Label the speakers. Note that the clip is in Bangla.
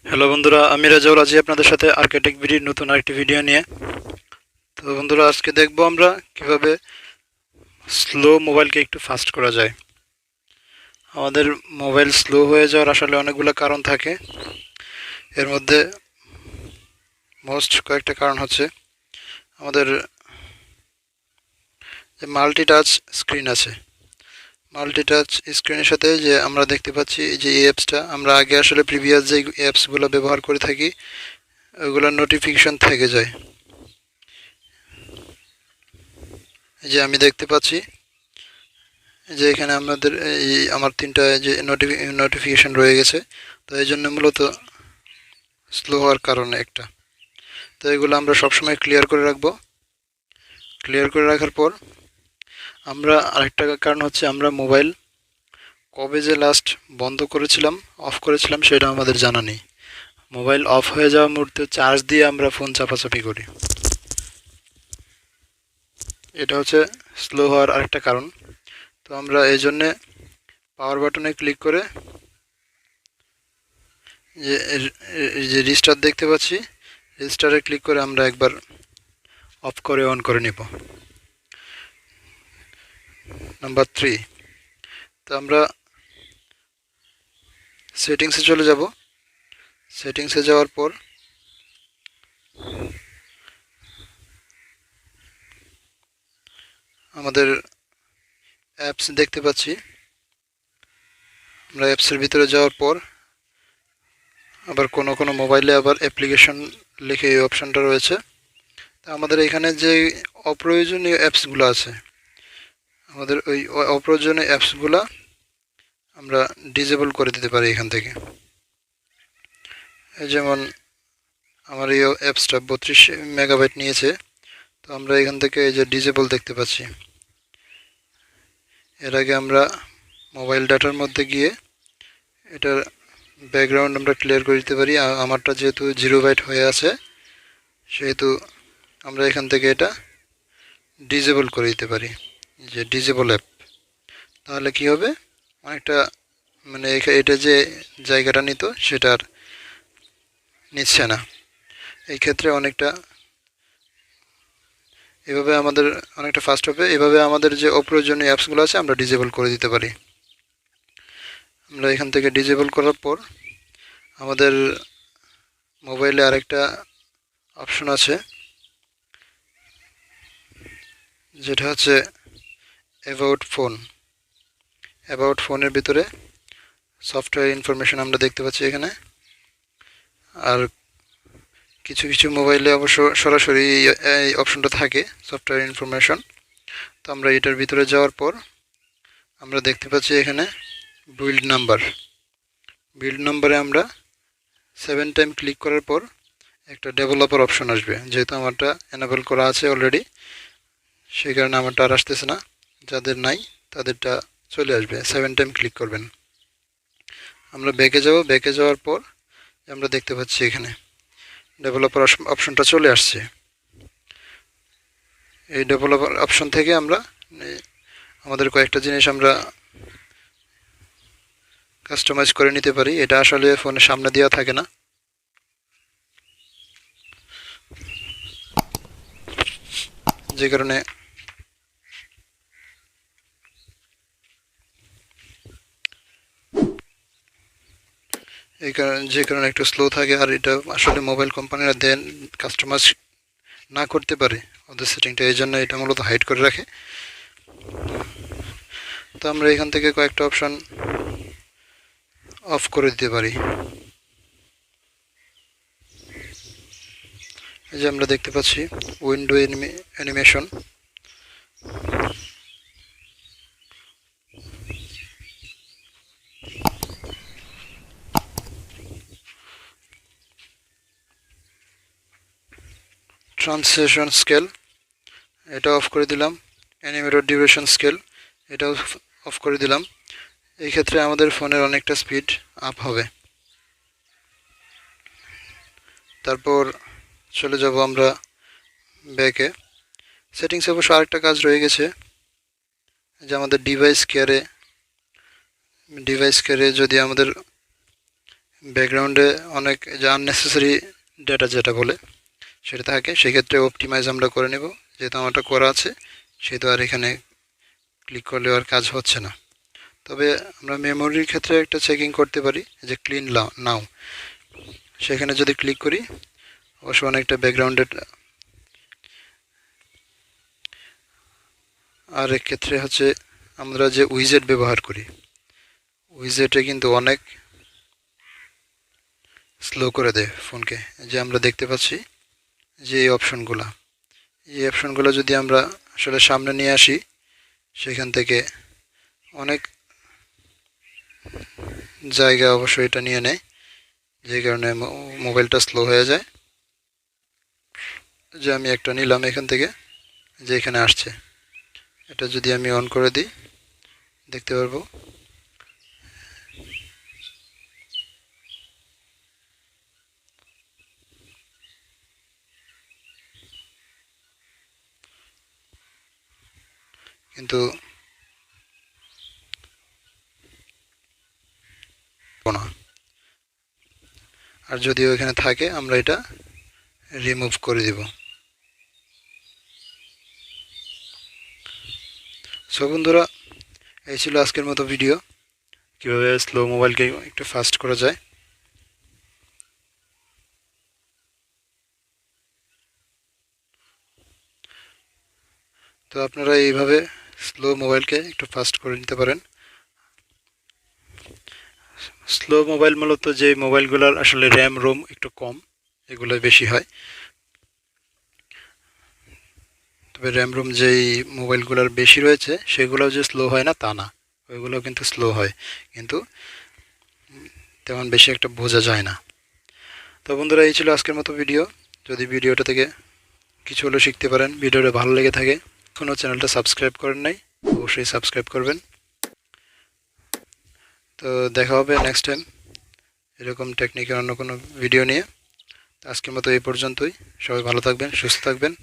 Speaker 1: হ্যালো বন্ধুরা, আমি রাজাউল আছি আপনাদের সাথে আর্কিটেক্ট ভিডিওর নতুন আরেকটি ভিডিও নিয়ে। তো বন্ধুরা, আজকে দেখবো আমরা কিভাবে স্লো মোবাইলকে একটু ফাস্ট করা যায়। আমাদের মোবাইল স্লো হয়ে যাওয়ার আসলে অনেকগুলো কারণ থাকে। এর মধ্যে কয়েকটা কারণ হচ্ছে আমাদের যে মাল্টিটাচ স্ক্রিন আছে, মাল্টিটাচ স্ক্রিনের সাথে যে আমরা দেখতে পাচ্ছি যে এই অ্যাপসটা আমরা আগে আসলে প্রিভিয়াস যে অ্যাপসগুলো ব্যবহার করে থাকি ওইগুলোর নোটিফিকেশন থেকে যায়। এই যে আমি দেখতে পাচ্ছি যে এখানে আমাদের আমার তিনটা যে নোটিফিকেশন রয়ে গেছে, তো এই জন্য মূলত স্লো হওয়ার কারণে একটা। তো এগুলো আমরা সবসময় ক্লিয়ার করে রাখবো। ক্লিয়ার করে রাখার পর আমরা আরেকটা কারণ হচ্ছে আমরা মোবাইল কবে যে লাস্ট বন্ধ করেছিলাম, অফ করেছিলাম সেটা আমাদের জানা নেই। মোবাইল অফ হয়ে যাওয়া মুহূর্তে চার্জ দিয়ে আমরা ফোন চাপাচাপি করি। এটা হচ্ছে স্লো হওয়ার আরেকটা কারণ। তো আমরা এই জন্যে পাওয়ার বাটনে ক্লিক করে যে রিস্টার্ট দেখতে পাচ্ছি, রেজিস্টারে ক্লিক করে আমরা একবার অফ করে অন করে নিব। নাম্বার 3, তো আমরা সেটিংসে চলে যাব। সেটিংসে যাওয়ার পর আমাদের অ্যাপস দেখতে পাচ্ছি। আমরা অ্যাপসের ভিতরে যাওয়ার পর আবার কোনো মোবাইলে আবার অ্যাপ্লিকেশন লিখে এই অপশানটা রয়েছে। তো আমাদের এখানে যে অপ্রয়োজনীয় অ্যাপসগুলো আছে, আমাদের ওই অপ্রয়োজনীয় অ্যাপসগুলো আমরা ডিসেবল করে দিতে পারি এখান থেকে। যেমন আমার এই অ্যাপসটা 32 মেগাবাইট নিয়েছে, তো আমরা এখান থেকে এই যে ডিসেবল দেখতে পাচ্ছি। এর আগে আমরা মোবাইল ডাটার মধ্যে গিয়ে এটার ব্যাকগ্রাউন্ড আমরা ক্লিয়ার করে দিতে পারি। আমারটা যেহেতু 0 বাইট হয়ে আছে সেহেতু আমরা এখান থেকে এটা ডিসেবল করে দিতে পারি, যে ডিসেবল অ্যাপ। তাহলে কি হবে, অনেকটা মানে এটা যে জায়গাটা নিত সেটা আর নিচ্ছে না। এই ক্ষেত্রে এভাবে আমাদের অনেকটা ফাস্ট হবে। এভাবে আমাদের যে অপ্রয়োজনীয় অ্যাপসগুলো আছে আমরা ডিসেবল করে দিতে পারি। আমরা এখান থেকে ডিসেবল করার পর আমাদের মোবাইলে আরেকটা অপশন আছে, যেটা হচ্ছে অ্যাবাউট ফোন। অ্যাবাউট ফোনের ভিতরে সফটওয়্যার ইনফরমেশন আমরা দেখতে পাচ্ছি এখানে। আর কিছু মোবাইলে অবশ্য সরাসরি এই অপশনটা থাকে, সফটওয়্যার ইনফরমেশন। তো আমরা এটার ভিতরে যাওয়ার পর আমরা দেখতে পাচ্ছি এখানে বিল্ড নাম্বারে আমরা 7 টাইম ক্লিক করার পর একটা ডেভেলপার অপশন আসবে। যেহেতু আমারটা এনেবল করা আছে অলরেডি, সেই কারণে আমারটা আর আসতেছে না। যাদের নাই তাদেরটা চলে আসবে। 7 টাইম ক্লিক করবেন। আমরা ব্যাকে যাব। ব্যাকে যাওয়ার পর আমরা দেখতে পাচ্ছি এখানে ডেভেলপার অপশনটা চলে আসছে। এই ডেভেলপার অপশন থেকে আমরা আমাদের কয়েকটা জিনিস আমরা কাস্টমাইজ করে নিতে পারি। এটা আসলে ফোনের সামনে দেওয়া থাকে না, যে কারণে যে কারণে একটু স্লো থাকে। আর এটা আসলে মোবাইল কোম্পানিরা দেন কাস্টমাইজ না করতে পারে ওদের সেটিংটা, এই জন্য এটা মূলত হাইড করে রাখে। তো আমরা এখান থেকে কয়েকটা অপশন অফ করে দিতে পারি। এই যে আমরা দেখতে পাচ্ছি উইন্ডো অ্যানিমেশন। ট্রান্সলেশন স্কেল এটা অফ করে দিলাম। অ্যানিমেটেড ডিউরেশন স্কেল এটাও অফ করে দিলাম। এই ক্ষেত্রে আমাদের ফোনের অনেকটা স্পিড আপ হবে। তারপর চলে যাব আমরা ব্যাকে। সেটিংসে অবশ্য আরেকটা কাজ রয়ে গেছে, যে আমাদের ডিভাইস কেয়ারে যদি আমাদের ব্যাকগ্রাউন্ডে অনেক যে আননেসেসারি ডেটা যেটা বলে সেটা থাকে, সেক্ষেত্রে অপটিমাইজ আমরা করে নেব। যেহেতু আমারটা করা আছে সেহেতু আর এখানে ক্লিক করলে আর কাজ হচ্ছে না। তবে আমরা মেমোরির ক্ষেত্রে একটা চেকিং করতে পারি, যে ক্লিন নাও, সেখানে যদি ক্লিক করি অবশ্য অনেকটা ব্যাকগ্রাউন্ডের। আর এক্ষেত্রে হচ্ছে আমরা যে উইজেট ব্যবহার করি, উইজেটে কিন্তু অনেক স্লো করে দেয় ফোনকে। যে আমরা দেখতে পাচ্ছি যে এই অপশনগুলো যদি আমরা আসলে সামনে নিয়ে আসি, সেখান থেকে অনেক জায়গা অবশ্যই এটা নিয়ে নেয়, যে কারণে মোবাইলটা স্লো হয়ে যায়। যে আমি একটা নিলাম এখান থেকে, যে এখানে আসছে, এটা যদি আমি অন করে দিই দেখতে পারবো কিন্তু না। আর যদিও এখানে থাকে আমরা এটা রিমুভ করে দিব। সো বন্ধুরা, এই ছিল আজকের মতো ভিডিও, কীভাবে স্লো মোবাইলকে একটু ফাস্ট করা যায়। তো আপনারা এইভাবে স্লো মোবাইলকে একটু ফাস্ট করে নিতে পারেন। স্লো মোবাইল মূলত যে মোবাইলগুলোর আসলে র্যাম রোম একটু কম, এগুলো বেশি হয়। তবে র্যাম রোম যেই মোবাইলগুলোর বেশি রয়েছে সেগুলোও যে স্লো হয় না তা না, ওইগুলো কিন্তু স্লো হয়, কিন্তু তেমন বেশি একটা বোঝা যায় না। তো বন্ধুরা, এই ছিল আজকের মতো ভিডিও। যদি ভিডিওটা থেকে কিছু হলেও শিখতে পারেন, ভিডিওটা ভালো লেগে থাকে, এখনও চ্যানেলটা সাবস্ক্রাইব করেন নাই, অবশ্যই সাবস্ক্রাইব করবেন। তো দেখা হবে নেক্সট টাইম এরকম টেকনিকের অন্য কোনো ভিডিও নিয়ে। আজকের মতো এই পর্যন্তই। সবাই ভালো থাকবেন, সুস্থ থাকবেন।